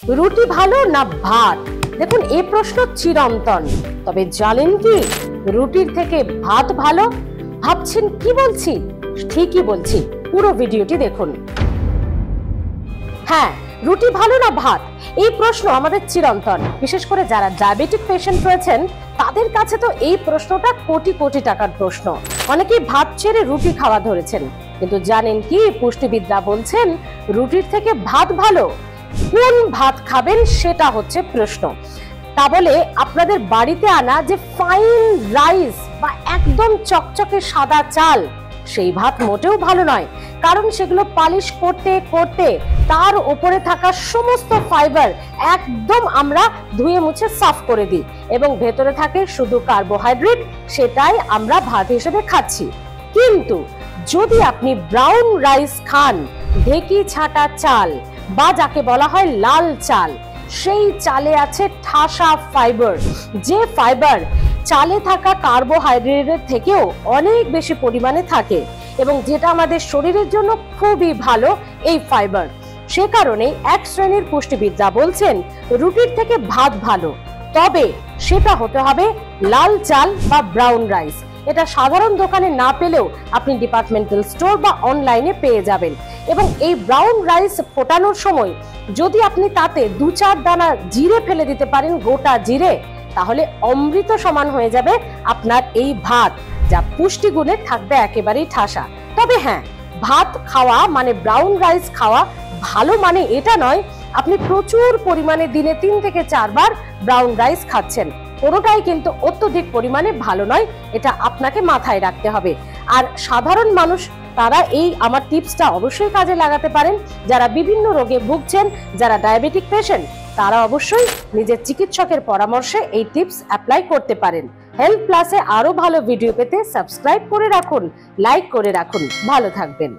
রুটি ভালো না ভাত? দেখুন, এই প্রশ্ন চিরন্তন। তবে জানেন কি, রুটির থেকে ভাত ভালো? ভাবছেন কি বলছি? ঠিকই বলছি, পুরো ভিডিওটি দেখুন। হ্যাঁ, রুটি ভালো না ভাত, এই প্রশ্ন আমাদের চিরন্তন। বিশেষ করে যারা ডায়াবেটিক পেশেন্ট রয়েছেন তাদের কাছে তো এই প্রশ্নটা কোটি কোটি টাকার প্রশ্ন। অনেকেই ভাত ছেড়ে রুটি খাওয়া ধরেছেন, কিন্তু জানেন কি, পুষ্টিবিদরা বলছেন রুটির থেকে ভাত ভালো। কোন ভাত খাবেন সেটা হচ্ছে প্রশ্ন। তা বলে আপনাদের বাড়িতে আনা যে ফাইন রাইস বা একদম চকচকে সাদা চাল, সেই ভাত মোটেও ভালো নয়। কারণ সেগুলো পালিশ করতে করতে তার উপরে থাকা সমস্ত ফাইবার একদম আমরা ধুয়ে মুছে সাফ করে দিই, এবং ভেতরে থাকে শুধু কার্বোহাইড্রেট, সেটাই আমরা ভাত হিসেবে খাচ্ছি। কিন্তু যদি আপনি ব্রাউন রাইস খান, ঢেকি ছাটা চাল বা যাকে বলা হয় লাল চাল, সেই চালে আছে ঠাসা ফাইবার, যে ফাইবার চালে থাকা কার্বোহাইড্রেটের থেকেও অনেক বেশি পরিমাণে থাকে, এবং যেটা আমাদের শরীরের জন্য খুবই ভালো এই ফাইবার। সে কারণে এক শ্রেণীর পুষ্টিবিদরা বলছেন রুটির থেকে ভাত ভালো, তবে সেটা হতে হবে লাল চাল বা ব্রাউন রাইস। এটা সাধারণ দোকানে না পেলেও আপনি ডিপার্টমেন্টাল স্টোর বা অনলাইনে পেয়ে যাবেন। এবং এই ব্রাউন রাইস ফোটানোর সময় যদি আপনি তাতে 2-4 দানা জিরে ফেলে দিতে পারেন, গোটা জিরে, তাহলে অমৃত সমান হয়ে যাবে আপনার এই ভাত, যা পুষ্টিগুণে থাকবে একেবারেই ঠাসা। তবে হ্যাঁ, ভাত খাওয়া মানে ব্রাউন রাইস খাওয়া ভালো মানে এটা নয় আপনি প্রচুর পরিমাণে দিনে 3 থেকে 4 বার ব্রাউন রাইস খাচ্ছেন। কোনোটাই কিন্তু অত্যধিক পরিমাণে ভালো নয়, এটা আপনাকে মাথায় রাখতে হবে। আর সাধারণ মানুষ তারা এই আমার টিপসটা অবশ্যই কাজে লাগাতে পারেন। যারা বিভিন্ন রোগে ভুগছেন, যারা ডায়াবেটিক পেশেন্ট, তারা অবশ্যই নিজের চিকিৎসকের পরামর্শে এই টিপস অ্যাপ্লাই করতে পারেন। হেলথ প্লাসে আরো ভালো ভিডিও পেতে সাবস্ক্রাইব করে রাখুন, লাইক করে রাখুন। ভালো থাকবেন।